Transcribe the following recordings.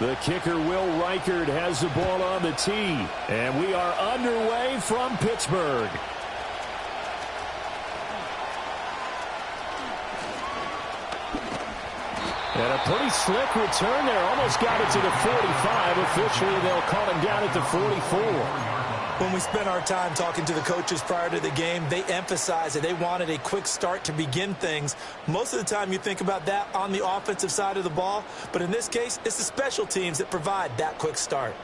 The kicker, Will Reichard, has the ball on the tee. And we are underway from Pittsburgh. And a pretty slick return there. Almost got it to the 45. Officially, they'll call him down at the 44. When we spent our time talking to the coaches prior to the game, they emphasized that they wanted a quick start to begin things. Most of the time you think about that on the offensive side of the ball, but in this case, it's the special teams that provide that quick start.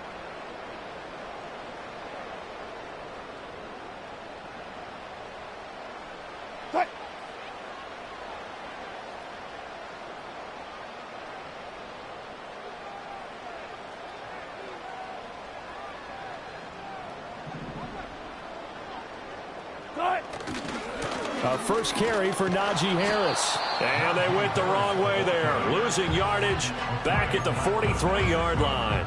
A first carry for Najee Harris. And they went the wrong way there. Losing yardage back at the 43-yard line.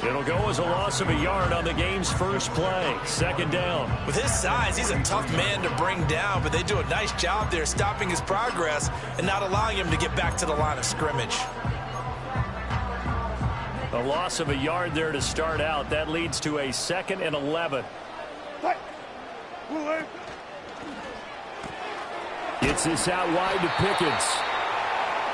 It'll go as a loss of a yard on the game's first play. Second down. With his size, he's a tough man to bring down, but they do a nice job there stopping his progress and not allowing him to get back to the line of scrimmage. A loss of a yard there to start out. That leads to a 2nd and 11. Gets this out wide to Pickens.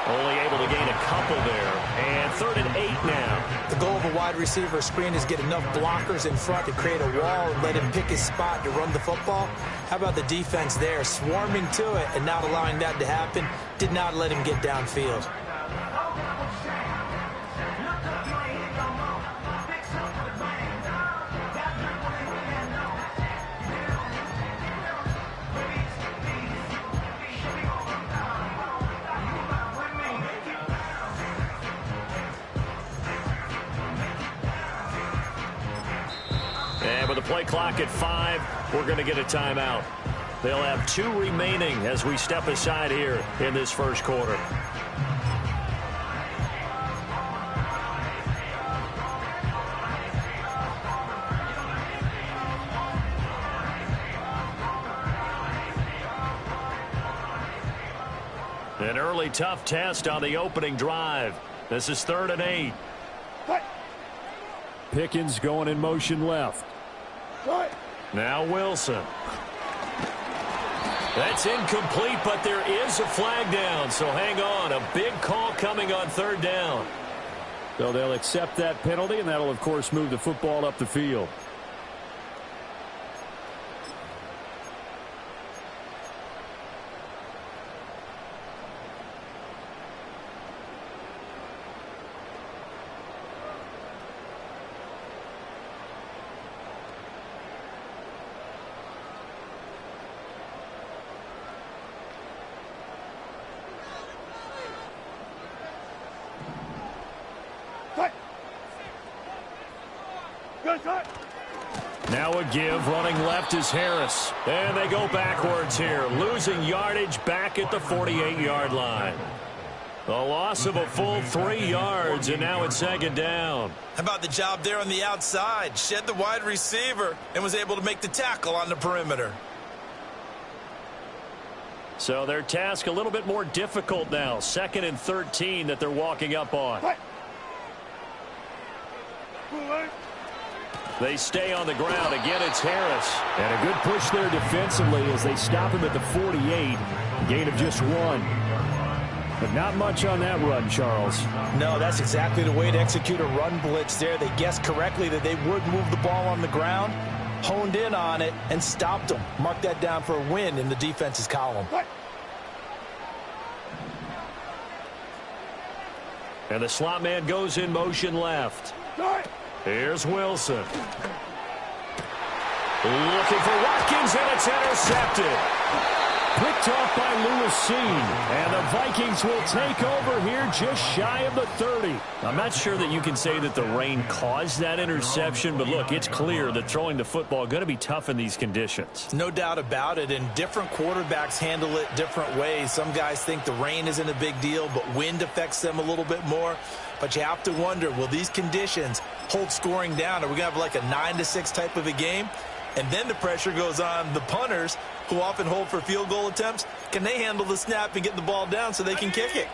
Only able to gain a couple there. And 3rd and 8 now. The goal of a wide receiver screen is get enough blockers in front to create a wall and let him pick his spot to run the football. How about the defense there, swarming to it and not allowing that to happen? Did not let him get downfield. And with the play clock at 5, we're going to get a timeout. They'll have 2 remaining as we step aside here in this first quarter. An early tough test on the opening drive. This is 3rd and 8. Pickens going in motion left. Now Wilson. That's incomplete, but there is a flag down, so hang on. A big call coming on 3rd down. So they'll accept that penalty, and that'll, of course, move the football up the field. Now a give, running left is Harris. And they go backwards here, losing yardage back at the 48-yard line. A loss of a full 3 yards, and now it's 2nd down. How about the job there on the outside? Shed the wide receiver and was able to make the tackle on the perimeter. So their task a little bit more difficult now. 2nd and 13 that they're walking up on. They stay on the ground. Again, it's Harris. And a good push there defensively as they stop him at the 48. Gain of just 1. But not much on that run, Charles. No, that's exactly the way to execute a run blitz there. They guessed correctly that they would move the ball on the ground, honed in on it, and stopped them. Mark that down for a win in the defense's column. And the slot man goes in motion left. Here's Wilson. Looking for Watkins, and it's intercepted. Picked off by Lewis Cine. And the Vikings will take over here just shy of the 30. I'm not sure that you can say that the rain caused that interception, but look, it's clear that throwing the football going to be tough in these conditions. No doubt about it, and different quarterbacks handle it different ways. Some guys think the rain isn't a big deal, but wind affects them a little bit more. But you have to wonder, will these conditions hold scoring down? Are we going to have like a 9-6 type of a game? And then the pressure goes on the punters, who often hold for field goal attempts. Can they handle the snap and get the ball down so they can kick it?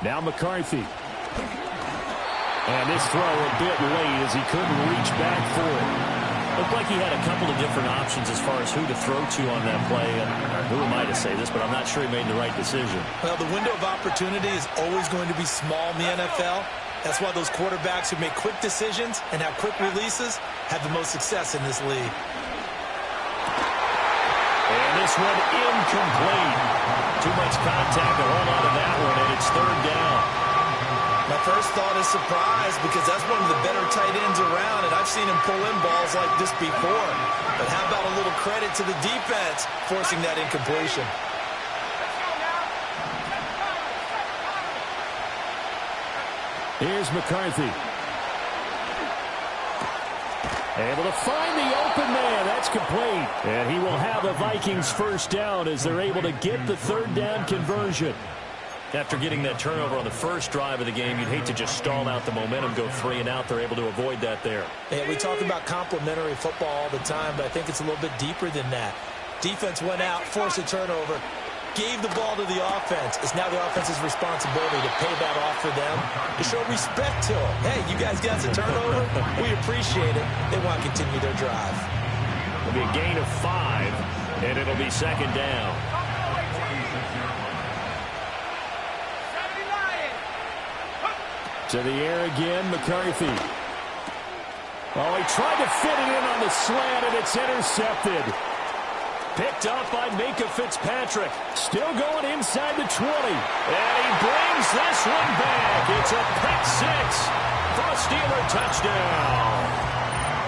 Now McCarthy. And this throw a bit late as he couldn't reach back for it. Looked like he had a couple of different options as far as who to throw to on that play. And who am I to say this, but I'm not sure he made the right decision. Well, the window of opportunity is always going to be small in the NFL. That's why those quarterbacks who make quick decisions and have quick releases have the most success in this league. And this one incomplete. Too much contact to hold on to that one, and it's third down. My first thought is surprise because that's one of the better tight ends around, and I've seen him pull in balls like this before. But how about a little credit to the defense forcing that incompletion? Here's McCarthy. Able to find the open man. That's complete. And he will have the Vikings first down as they're able to get the third down conversion. After getting that turnover on the first drive of the game, you'd hate to just stall out the momentum, go 3 and out. They're able to avoid that there. Yeah, we talk about complementary football all the time, but I think it's a little bit deeper than that. Defense went out, forced a turnover, gave the ball to the offense. It's now the offense's responsibility to pay that off for them, to show respect to them. Hey, you guys got a turnover? We appreciate it. They want to continue their drive. It'll be a gain of 5, and it'll be second down. To the air again, McCarthy. Oh, he tried to fit it in on the slant, and it's intercepted. Picked up by Minkah Fitzpatrick. Still going inside the 20. And he brings this one back. It's a pick 6 for a Steeler touchdown.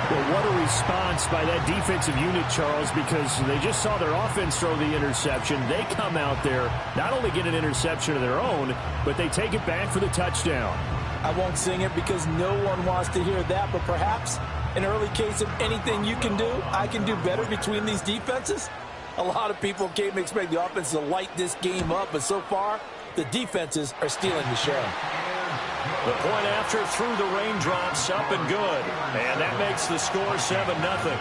Well, what a response by that defensive unit, Charles, because they just saw their offense throw the interception. They come out there, not only get an interception of their own, but they take it back for the touchdown. I won't sing it because no one wants to hear that, but perhaps an early case of anything you can do, I can do better between these defenses. A lot of people came to expect the offense to light this game up, but so far, the defenses are stealing the show. The point after through the raindrops, up and good. And that makes the score 7-0.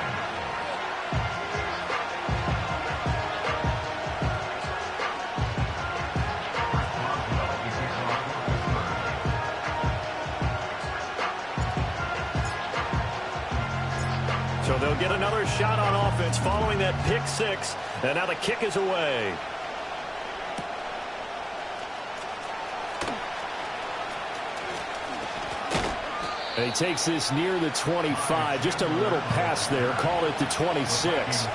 So they'll get another shot on offense following that pick 6. And now the kick is away. And he takes this near the 25. Just a little pass there. Call it the 26.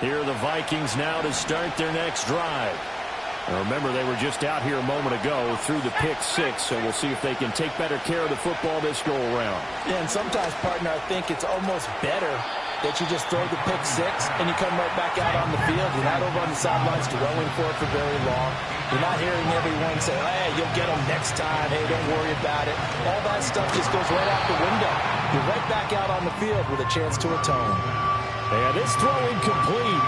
Here are the Vikings now to start their next drive. Now remember, they were just out here a moment ago through the pick 6, so we'll see if they can take better care of the football this go-around. Yeah, and sometimes, partner, I think it's almost better that you just throw the pick 6 and you come right back out on the field. You're not over on the sidelines dwelling for it for very long. You're not hearing everyone say, hey, you'll get them next time. Hey, don't worry about it. All that stuff just goes right out the window. You're right back out on the field with a chance to atone. And this throw incomplete.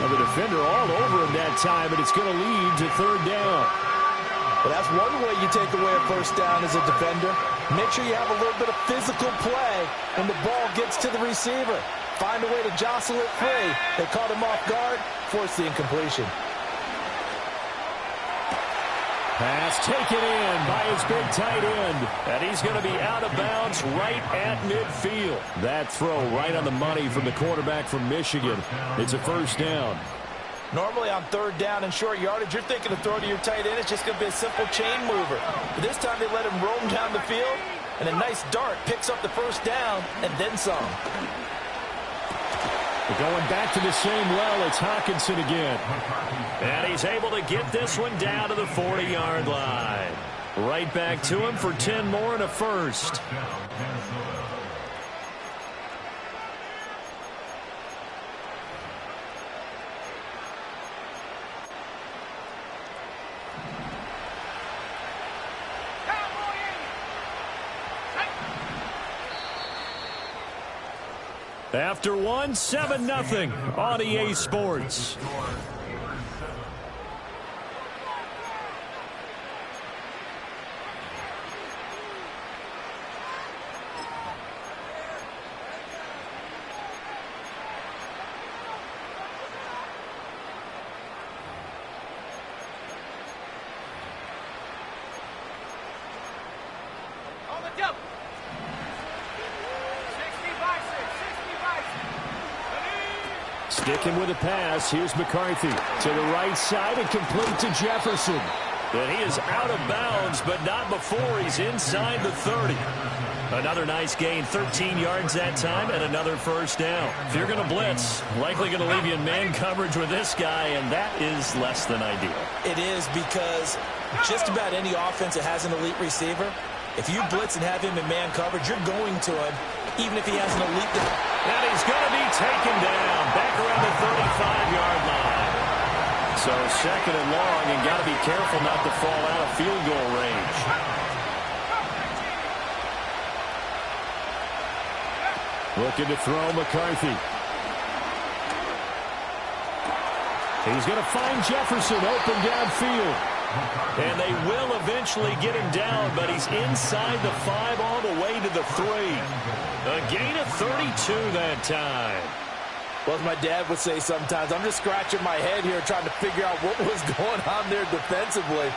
Now the defender all over him that time, and it's going to lead to third down. Well, that's one way you take away a first down as a defender. Make sure you have a little bit of physical play when the ball gets to the receiver. Find a way to jostle it free. They caught him off guard, forced the incompletion. Pass taken in by his big tight end. And he's going to be out of bounds right at midfield. That throw right on the money from the quarterback from Michigan. It's a first down. Normally on third down and short yardage, you're thinking to throw to your tight end. It's just going to be a simple chain mover. But this time they let him roam down the field, and a nice dart picks up the first down and then some. Going back to the same well, it's Hockenson again. And he's able to get this one down to the 40-yard line. Right back to him for 10 more and a first. After one, 7-0 on EA Sports. Sticking with a pass. Here's McCarthy to the right side and complete to Jefferson. And he is out of bounds, but not before he's inside the 30. Another nice gain, 13 yards that time, and another first down. If you're going to blitz, likely going to leave you in man coverage with this guy, and that is less than ideal. It is, because just about any offense that has an elite receiver, if you blitz and have him in man coverage, you're going to him, even if he has an elite defense. And he's going to be taken down back around the 35-yard line. So second and long, and got to be careful not to fall out of field goal range. Looking to throw McCarthy. He's going to find Jefferson open downfield. And they will eventually get him down, but he's inside the 5 all the way to the 3. A gain of 32 that time. Well, as my dad would say sometimes, I'm just scratching my head here trying to figure out what was going on there defensively.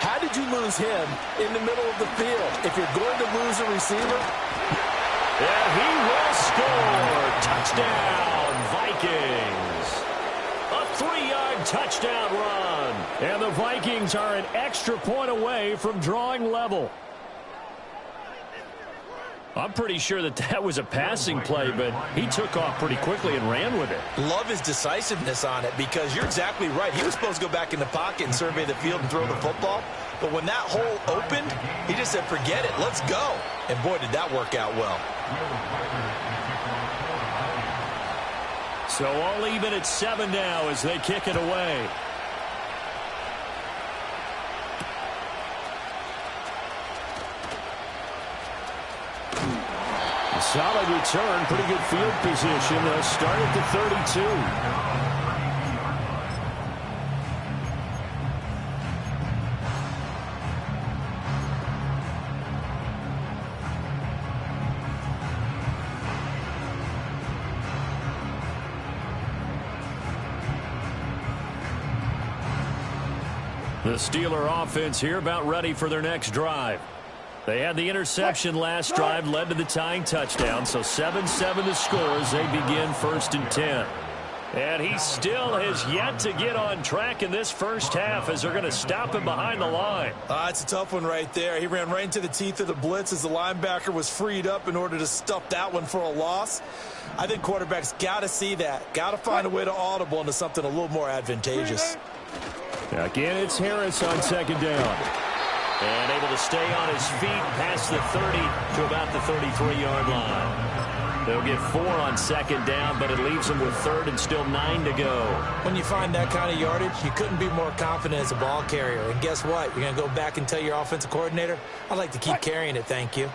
How did you lose him in the middle of the field? If you're going to lose a receiver. And he will score. Touchdown, Vikings. A 3-yard touchdown run. And the Vikings are an extra point away from drawing level. I'm pretty sure that was a passing play, but he took off pretty quickly and ran with it. Love his decisiveness on it, because you're exactly right. He was supposed to go back in the pocket and survey the field and throw the football. But when that hole opened, he just said, forget it, let's go. And boy, did that work out well. So all even at 7 now as they kick it away. Solid return, pretty good field position. They'll start at the 32. The Steeler offense here about ready for their next drive. They had the interception last drive, led to the tying touchdown, so 7-7 the score as they begin 1st and 10. And he still has yet to get on track in this first half as they're going to stop him behind the line. It's a tough one right there. He ran right into the teeth of the blitz as the linebacker was freed up in order to stuff that one for a loss. I think quarterbacks got to see that, got to find a way to audible into something a little more advantageous. Again, it's Harris on 2nd down. And able to stay on his feet past the 30 to about the 33-yard line. They'll get 4 on 2nd down, but it leaves them with 3rd and still 9 to go. When you find that kind of yardage, you couldn't be more confident as a ball carrier. And guess what? You're going to go back and tell your offensive coordinator, I'd like to keep carrying it, thank you.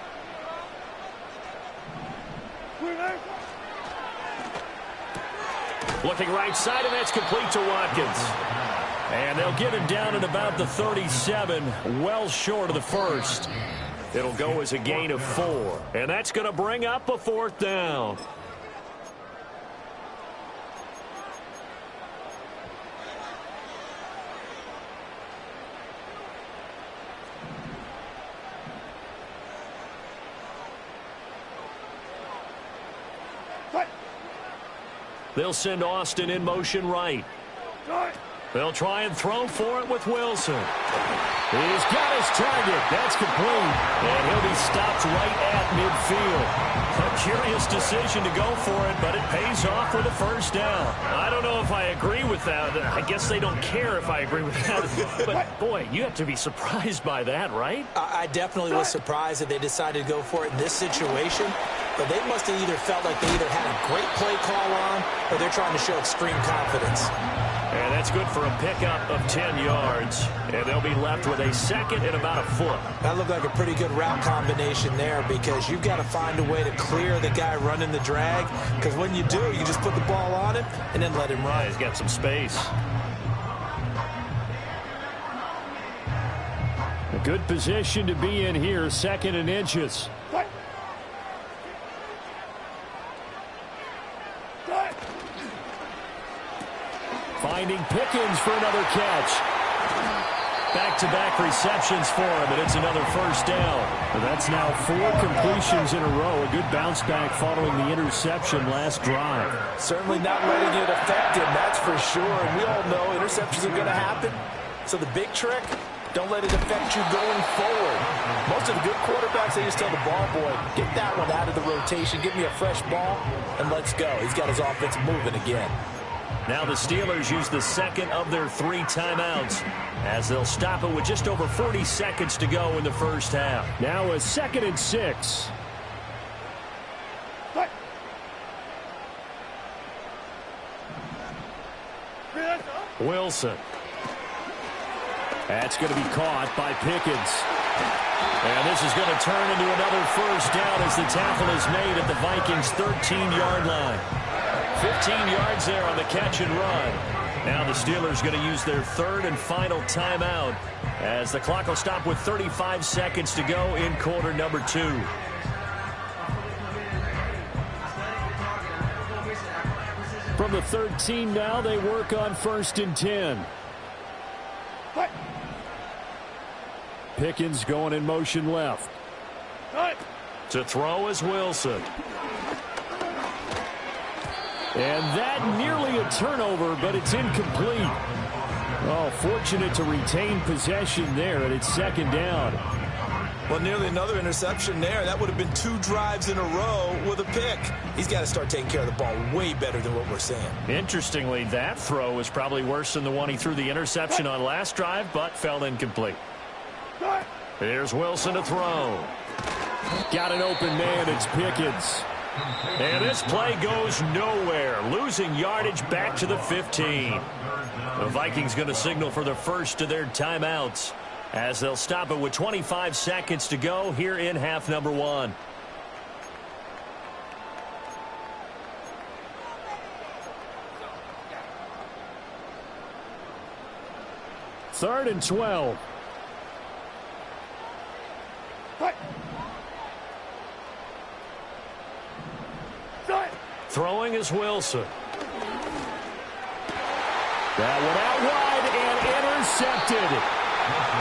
Looking right side, and that's complete to Watkins. And they'll get him down at about the 37, well short of the first. It'll go as a gain of 4. And that's going to bring up a 4th down. They'll send Austin in motion right. They'll try and throw for it with Wilson. He's got his target. That's complete. And he'll be stopped right at midfield. A curious decision to go for it, but it pays off with a first down. I don't know if I agree with that. I guess they don't care if I agree with that. But, boy, you have to be surprised by that, right? I definitely was surprised that they decided to go for it in this situation. But they must have either felt like they either had a great play call on or they're trying to show extreme confidence. And that's good for a pickup of 10 yards. And they'll be left with a second and about a foot. That looked like a pretty good route combination there because you've got to find a way to clear the guy running the drag. Because when you do, you just put the ball on him and then let him run. Yeah, he's got some space. A good position to be in here, 2nd and inches. Finding Pickens for another catch. Back-to-back receptions for him, and it's another first down. That's now 4 completions in a row. A good bounce back following the interception last drive. Certainly not letting it affect him, that's for sure. And we all know interceptions are going to happen. So the big trick, don't let it affect you going forward. Most of the good quarterbacks, they just tell the ball boy, get that one out of the rotation, give me a fresh ball, and let's go. He's got his offense moving again. Now the Steelers use the second of their 3 timeouts as they'll stop it with just over 40 seconds to go in the first half. Now a 2nd and 6. Wilson. That's going to be caught by Pickens. And this is going to turn into another first down as the tackle is made at the Vikings' 13-yard line. 15 yards there on the catch and run. Now the Steelers going to use their 3rd and final timeout as the clock will stop with 35 seconds to go in quarter number 2. From the 13 now, they work on 1st and 10. Pickens going in motion left. To throw is Wilson. And that nearly a turnover, but it's incomplete. Oh, fortunate to retain possession there, and it's 2nd down. Well, nearly another interception there. That would have been 2 drives in a row with a pick. He's got to start taking care of the ball way better than what we're seeing. Interestingly, that throw is probably worse than the one he threw the interception on last drive, but fell incomplete. Here's Wilson to throw. Got an open man, it's Pickens. And this play goes nowhere. Losing yardage back to the 15. The Vikings going to signal for the first of their timeouts as they'll stop it with 25 seconds to go here in half number 1. Third and 12. Throwing is Wilson. That one out wide and intercepted.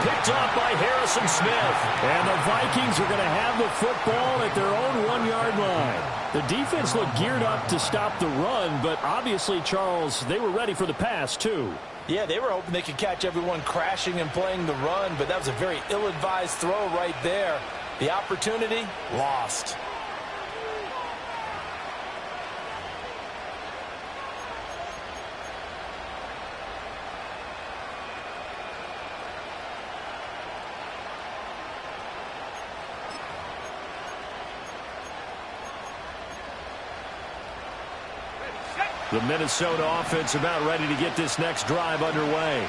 Picked off by Harrison Smith. And the Vikings are going to have the football at their own 1-yard line. The defense looked geared up to stop the run, but obviously, Charles, they were ready for the pass, too. Yeah, they were hoping they could catch everyone crashing and playing the run, but that was a very ill-advised throw right there. The opportunity, lost. The Minnesota offense about ready to get this next drive underway.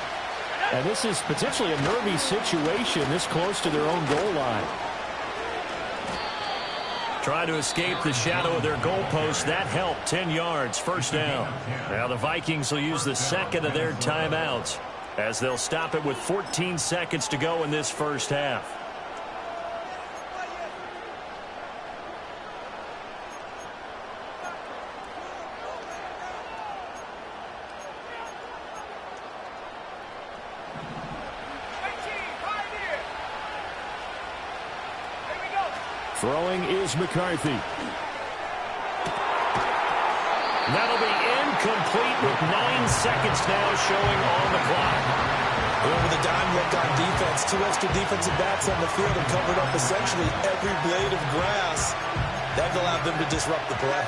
And this is potentially a nervy situation this close to their own goal line. Trying to escape the shadow of their goalpost. That helped. 10 yards. First down. Now the Vikings will use the second of their timeouts as they'll stop it with 14 seconds to go in this first half. Throwing is McCarthy. That'll be incomplete with 9 seconds now showing on the clock. With a dime left on defense, 2 extra defensive backs on the field and covered up essentially every blade of grass. That allowed them to disrupt the play.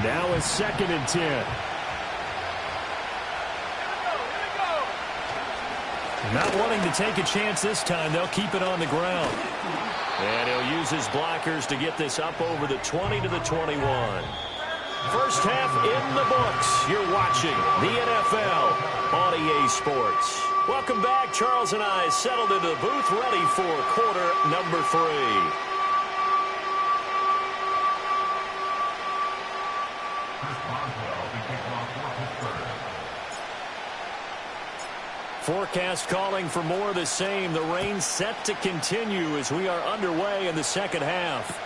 Now a 2nd and 10. Not wanting to take a chance this time. They'll keep it on the ground. And he'll use his blockers to get this up over the 20 to the 21. First half in the books. You're watching the NFL on EA Sports. Welcome back. Charles and I settled into the booth, ready for quarter number 3. Forecast calling for more of the same. The rain set to continue as we are underway in the second half.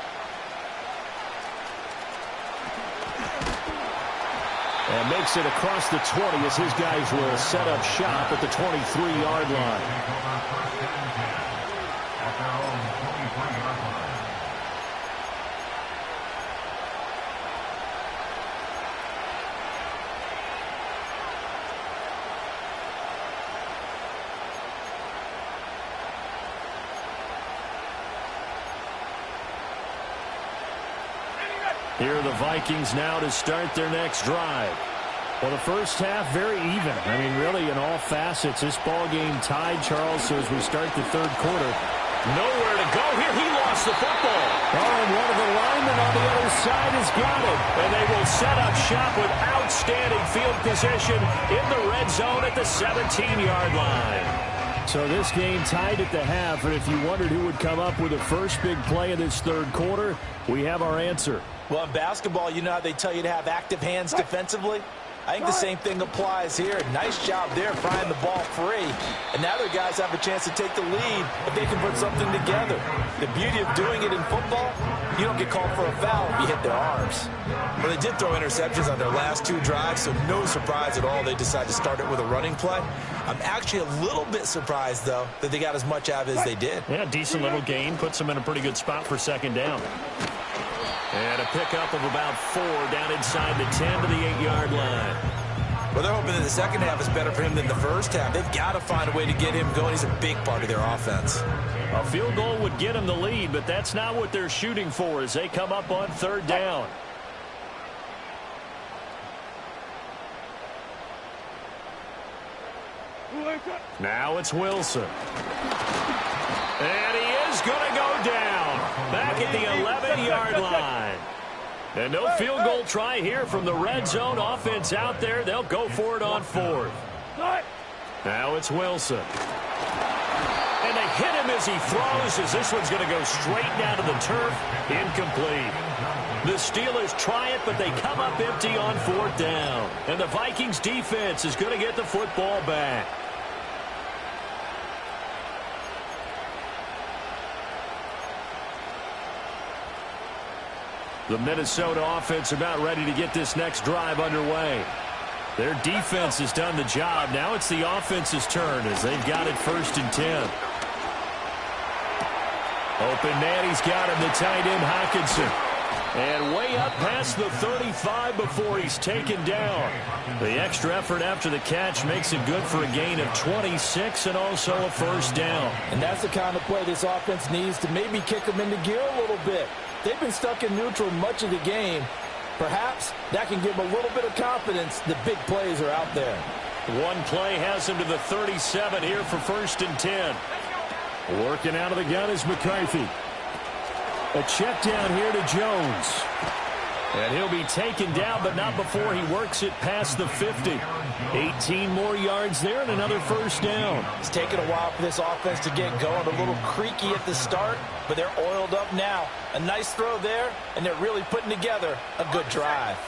And makes it across the 20 as his guys will set up shop at the 23-yard line. Here are the Vikings now to start their next drive. Well, the first half, very even. I mean, really, in all facets, this ball game tied, Charles. So as we start the third quarter, nowhere to go here. He lost the football. Oh, and one of the linemen on the other side has got it. And they will set up shop with outstanding field position in the red zone at the 17-yard line. So this game tied at the half, and if you wondered who would come up with the first big play of this third quarter, we have our answer. Well, in basketball, you know how they tell you to have active hands defensively? I think the same thing applies here. Nice job there frying the ball free. And now their guys have a chance to take the lead if they can put something together. The beauty of doing it in football, you don't get called for a foul if you hit their arms. Well, they did throw interceptions on their last 2 drives, so no surprise at all they decided to start it with a running play. I'm actually a little bit surprised, though, that they got as much out of it as they did. Yeah, decent little gain. Puts them in a pretty good spot for second down. And a pickup of about 4 down inside the 10 to the 8-yard line. Well, they're hoping that the second half is better for him than the first half. They've got to find a way to get him going. He's a big part of their offense. A field goal would get him the lead, but that's not what they're shooting for as they come up on third down. Now it's Wilson. And he is going to go down. Back at the 11-yard line. And no field goal try here from the red zone. Offense out there. They'll go for it on 4th. Now it's Wilson. And they hit him as he throws, as this one's going to go straight down to the turf. Incomplete. The Steelers try it, but they come up empty on 4th down. And the Vikings defense is going to get the football back. The Minnesota offense about ready to get this next drive underway. Their defense has done the job. Now it's the offense's turn as they've got it 1st and 10. Open man, he's got him, the tight end Hockenson. And way up past the 35 before he's taken down. The extra effort after the catch makes it good for a gain of 26 and also a 1st down. And that's the kind of play this offense needs to maybe kick them into gear a little bit. They've been stuck in neutral much of the game. Perhaps that can give them a little bit of confidence. The big plays are out there. One play has him to the 37 here for 1st and 10. Working out of the gun is McCarthy. A check down here to Jones. And he'll be taken down, but not before he works it past the 50. 18 more yards there and another 1st down. It's taken a while for this offense to get going. A little creaky at the start, but they're oiled up now. A nice throw there, and they're really putting together a good drive.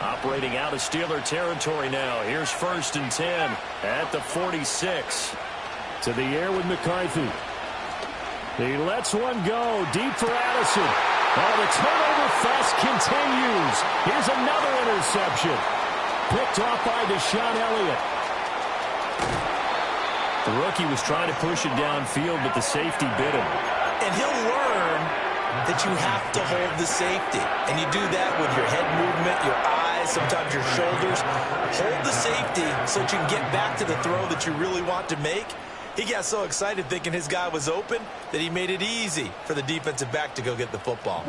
Operating out of Steeler territory now. Here's 1st and 10 at the 46. To the air with McCarthy. He lets one go deep for Addison. Oh, the turnover fest continues. Here's another interception. Picked off by Deshaun Elliott. The rookie was trying to push it downfield, but the safety bit him. And he'll learn that you have to hold the safety. And you do that with your head movement, your eyes, sometimes your shoulders. Hold the safety so that you can get back to the throw that you really want to make. He got so excited thinking his guy was open that he made it easy for the defensive back to go get the football.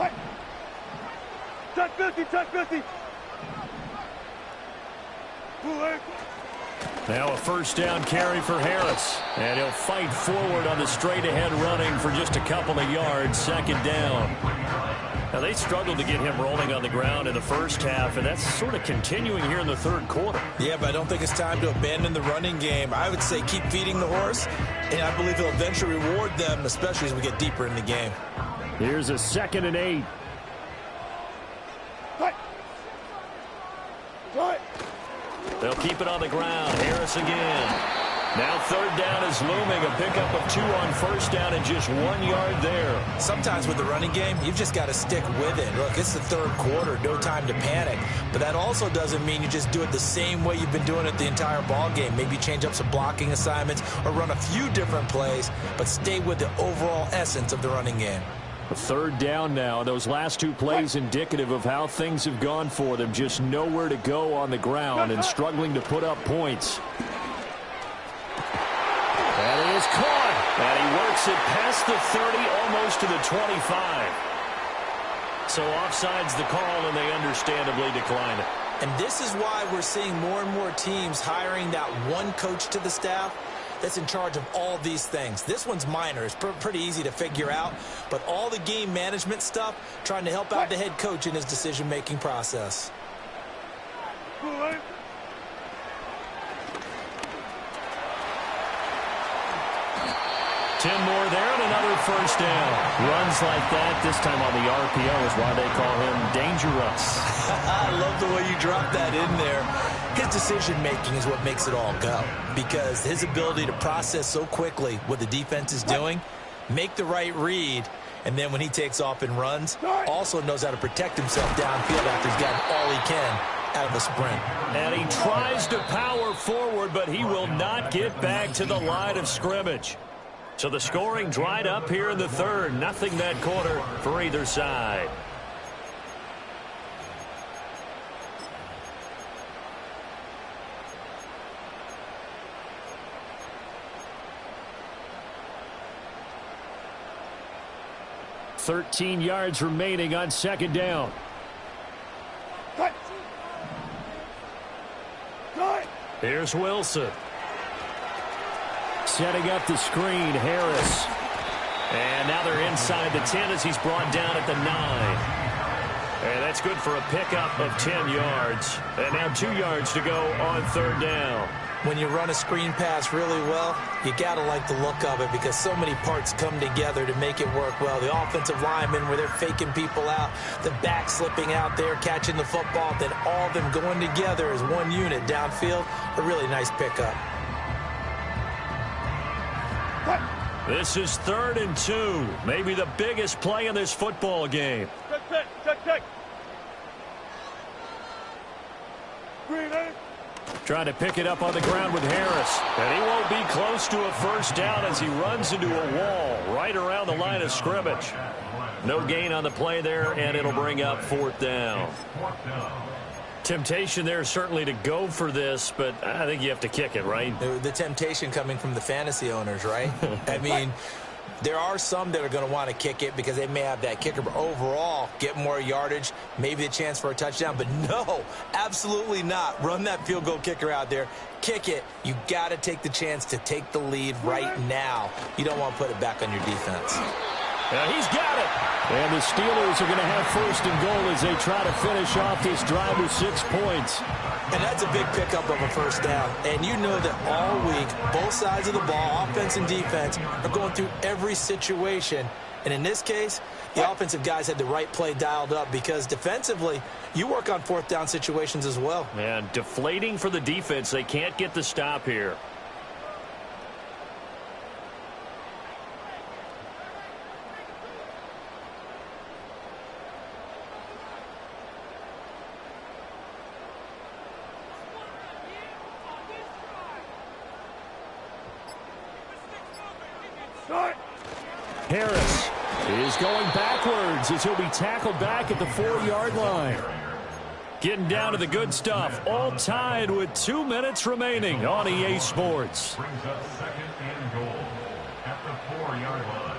Touch 50, touch 50. Now a first down carry for Harris. And he'll fight forward on the straight-ahead running for just a couple of yards, second down. Now, they struggled to get him rolling on the ground in the first half, and that's sort of continuing here in the third quarter. Yeah, but I don't think it's time to abandon the running game. I would say keep feeding the horse, and I believe he'll eventually reward them, especially as we get deeper in the game. Here's a 2nd and 8. They'll keep it on the ground. Harris again. Now 3rd down is looming. A pickup of 2 on first down and just 1 yard there. Sometimes with the running game, you've just got to stick with it. Look, it's the third quarter. No time to panic. But that also doesn't mean you just do it the same way you've been doing it the entire ball game. Maybe change up some blocking assignments or run a few different plays, but stay with the overall essence of the running game. A 3rd down now. Those last 2 plays indicative of how things have gone for them. Just nowhere to go on the ground and struggling to put up points. That is caught. And he works it past the 30, almost to the 25. So offside's the call, and they understandably decline it. And this is why we're seeing more and more teams hiring that one coach to the staff that's in charge of all these things. This one's minor. It's pretty easy to figure out. But all the game management stuff, trying to help out the head coach in his decision-making process. 10 more there and another first down. Runs like that, this time on the RPO, is why they call him dangerous. I love the way you drop that in there. His decision-making is what makes it all go, because his ability to process so quickly what the defense is doing, make the right read, and then when he takes off and runs, also knows how to protect himself downfield after he's gotten all he can out of a sprint. And he tries to power forward, but he will not get back to the line of scrimmage. So the scoring dried up here in the third. Nothing that quarter for either side. $13 yards remaining on second down. Here's Wilson. Setting up the screen, Harris. And now they're inside the 10 as he's brought down at the 9. And that's good for a pickup of 10 yards. And now 2 yards to go on third down. When you run a screen pass really well, you got to like the look of it because so many parts come together to make it work well. The offensive linemen where they're faking people out, the back slipping out there, catching the football, then all of them going together as one unit downfield. A really nice pickup. This is 3rd and 2. Maybe the biggest play in this football game. Check. Trying to pick it up on the ground with Harris. And he won't be close to a first down as he runs into a wall right around the line of scrimmage. No gain on the play there, and it'll bring up 4th down. Temptation there certainly to go for this, but I think you have to kick it, right? The temptation coming from the fantasy owners, right? I mean, there are some that are going to want to kick it because they may have that kicker, but overall, get more yardage, maybe a chance for a touchdown. But no, absolutely not. Run that field goal kicker out there. Kick it. You got to take the chance to take the lead right now. You don't want to put it back on your defense. He's got it. And the Steelers are going to have 1st and goal as they try to finish off this drive with 6 points. And that's a big pickup of a first down. And you know that all week, both sides of the ball, offense and defense, are going through every situation. And in this case, the offensive guys had the right play dialed up because defensively, you work on 4th down situations as well. And deflating for the defense. They can't get the stop here. Harris is going backwards as he'll be tackled back at the 4-yard line. Getting down to the good stuff. All tied with 2 minutes remaining on EA Sports. Brings up 2nd and goal at the 4-yard line.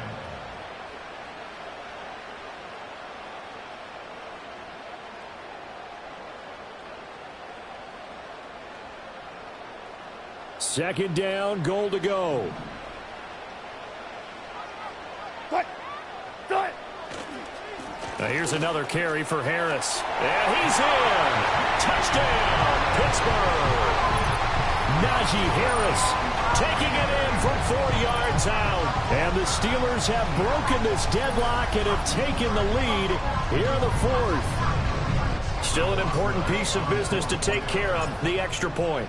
Second down, goal to go. Now here's another carry for Harris. And he's in. Touchdown, Pittsburgh. Najee Harris taking it in from 4 yards out. And the Steelers have broken this deadlock and have taken the lead here in the fourth. Still an important piece of business to take care of, the extra point.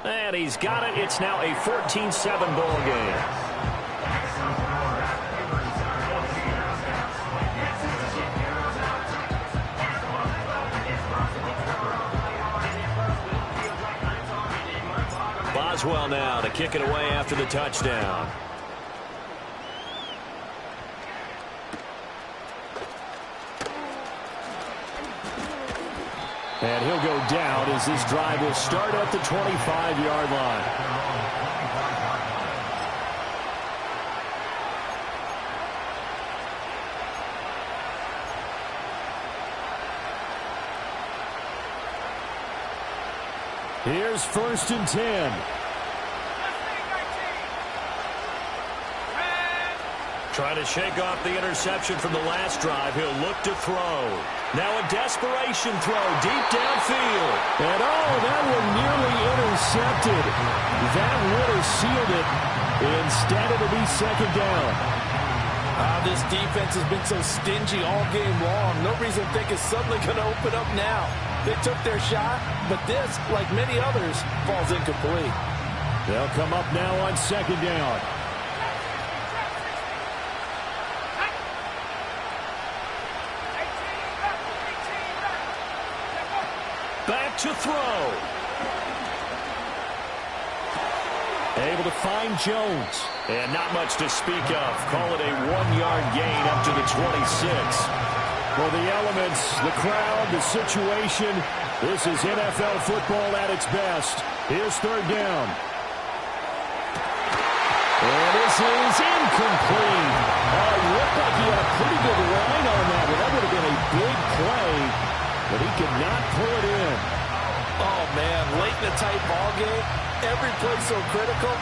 And he's got it. It's now a 14-7 ball game. Boswell now to kick it away after the touchdown. And he'll go down as this drive will start at the 25-yard line. Here's 1st and 10. Trying to shake off the interception from the last drive. He'll look to throw. Now a desperation throw deep downfield. And that one nearly intercepted. That would have sealed it. Instead, it'll be second down. This defense has been so stingy all game long. No reason to think it's suddenly going to open up now. They took their shot, but this, like many others, falls incomplete. They'll come up now on second down. Back to throw. Able to find Jones. And not much to speak of. Call it a 1-yard gain up to the 26. For the elements, the crowd, the situation, this is NFL football at its best. Here's third down. And this is incomplete. It looked like he had a pretty good line on that, but that would have been a big play. But he could not pull it in. Oh, man, late in a tight ball game, every play so critical,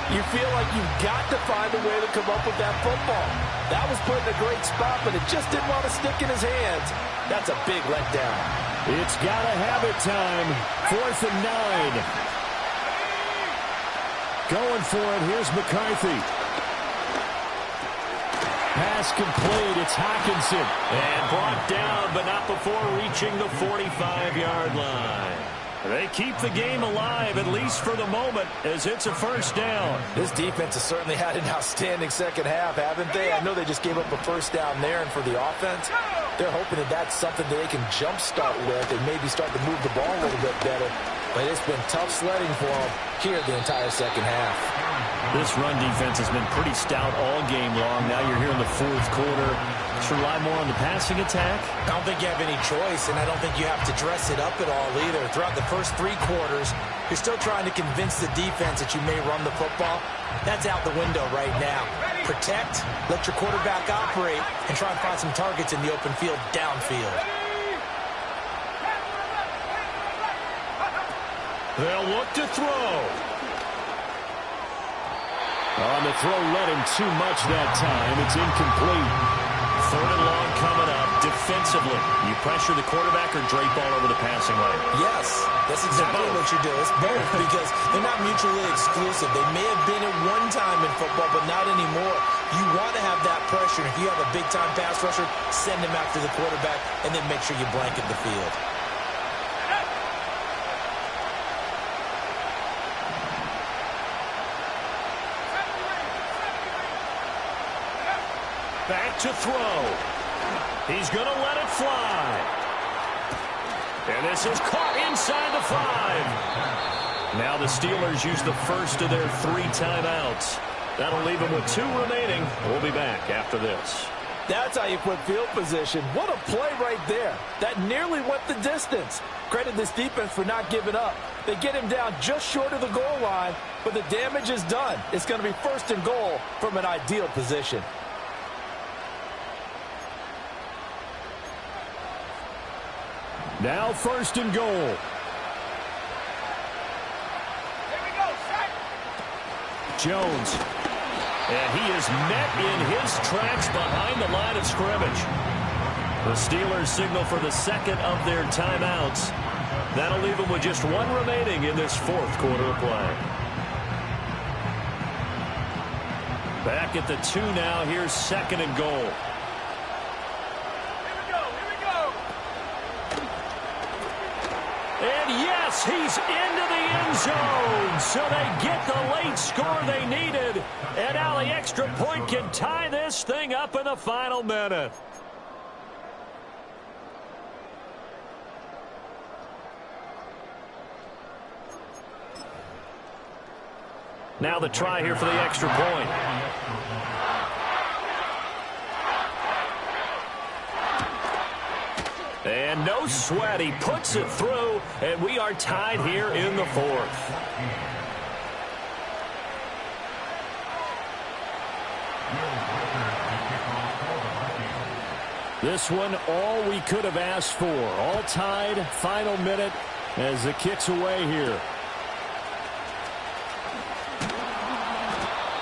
you feel like you've got to find a way to come up with that football. That was put in a great spot, but it just didn't want to stick in his hands. That's a big letdown. It's got to have it time. 4th and 9. Going for it. Here's McCarthy. Pass complete. It's Hockenson. And brought down, but not before reaching the 45-yard line. They keep the game alive, at least for the moment, as it's a first down. This defense has certainly had an outstanding second half, haven't they? I know they just gave up a first down there, and for the offense, they're hoping that that's something that they can jumpstart with and maybe start to move the ball a little bit better. But it's been tough sledding for them here the entire second half. This run defense has been pretty stout all game long. Now you're here in the fourth quarter. Just rely more on the passing attack. I don't think you have any choice, and I don't think you have to dress it up at all either. Throughout the first 3 quarters, you're still trying to convince the defense that you may run the football. That's out the window right now. Protect, let your quarterback operate, and try and find some targets in the open field downfield. They'll look to throw. On the throw, led him too much that time. It's incomplete. 3rd and long coming up. Defensively, you pressure the quarterback or drape all over the passing lane? Yes, that's exactly what you do. It's both because they're not mutually exclusive. They may have been at one time in football, but not anymore. You want to have that pressure. If you have a big-time pass rusher, send him after the quarterback, and then make sure you blanket the field. Back to throw. He's going to let it fly. And this is caught inside the 5. Now the Steelers use the first of their 3 timeouts. That'll leave them with 2 remaining. We'll be back after this. That's how you put field position. What a play right there. That nearly went the distance. Credit this defense for not giving up. They get him down just short of the goal line, but the damage is done. It's going to be 1st and goal from an ideal position. Now 1st and goal. Jones. And he is met in his tracks behind the line of scrimmage. The Steelers signal for the second of their timeouts. That'll leave them with just one remaining in this 4th quarter of play. Back at the 2 now. Here's 2nd and goal. And yes, he's into the end zone. So they get the late score they needed. And now the extra point can tie this thing up in the final minute. Now the try here for the extra point. And no sweat. He puts it through, and we are tied here in the 4th. This one, all we could have asked for. All tied, final minute as the kick's away here.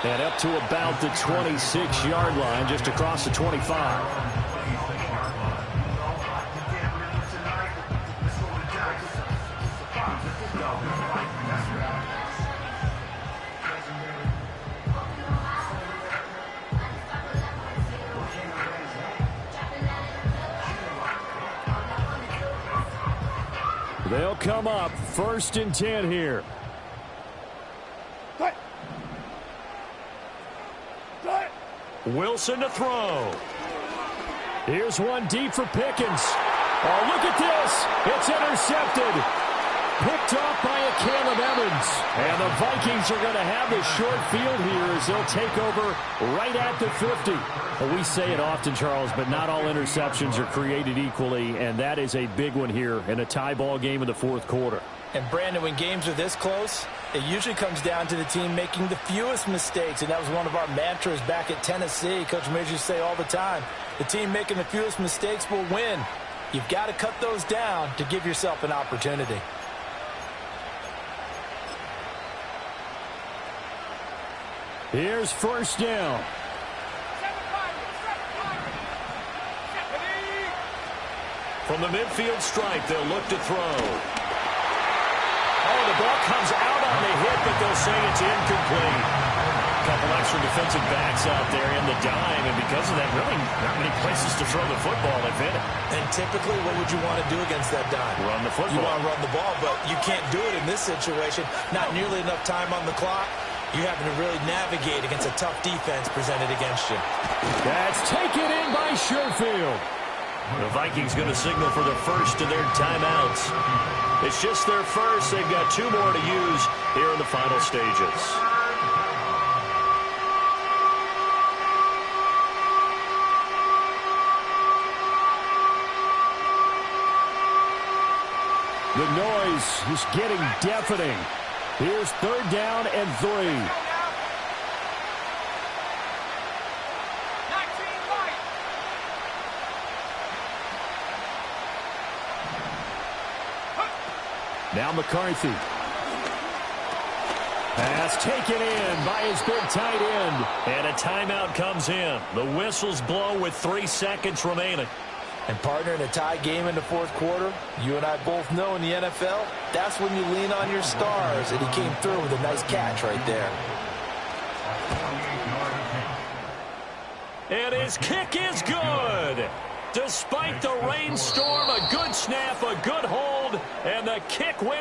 And up to about the 26-yard line, just across the 25. They'll come up 1st and 10 here. Wilson to throw. Here's one deep for Pickens. Oh, look at this. It's intercepted. Picked off by Caleb Evans. And the Vikings are going to have the short field here as they'll take over right at the 50. Well, we say it often, Charles, but not all interceptions are created equally, and that is a big one here in a tie ball game in the 4th quarter. And, Brandon, when games are this close, it usually comes down to the team making the fewest mistakes, and that was one of our mantras back at Tennessee. Coach Major used to say all the time, the team making the fewest mistakes will win. You've got to cut those down to give yourself an opportunity. Here's 1st down. From the midfield stripe, they'll look to throw. Oh, the ball comes out on the hit, but they'll say it's incomplete. A couple extra defensive backs out there in the dime, and because of that, really not many places to throw the football if hit it. And typically, what would you want to do against that dime? Run the football. You want to run the ball, but you can't do it in this situation. Not nearly enough time on the clock. You're having to really navigate against a tough defense presented against you. That's taken in by Sherfield. The Vikings going to signal for the first of their timeouts. It's just their first. They've got 2 more to use here in the final stages. The noise is getting deafening. Here's 3rd down and 3. Now McCarthy. Pass taken in by his big tight end. And a timeout comes in. The whistles blow with 3 seconds remaining. And, partner, in a tie game in the 4th quarter, you and I both know in the NFL, that's when you lean on your stars. And he came through with a nice catch right there. And his kick is good. Despite the rainstorm, a good snap, a good hold, and the kick wins.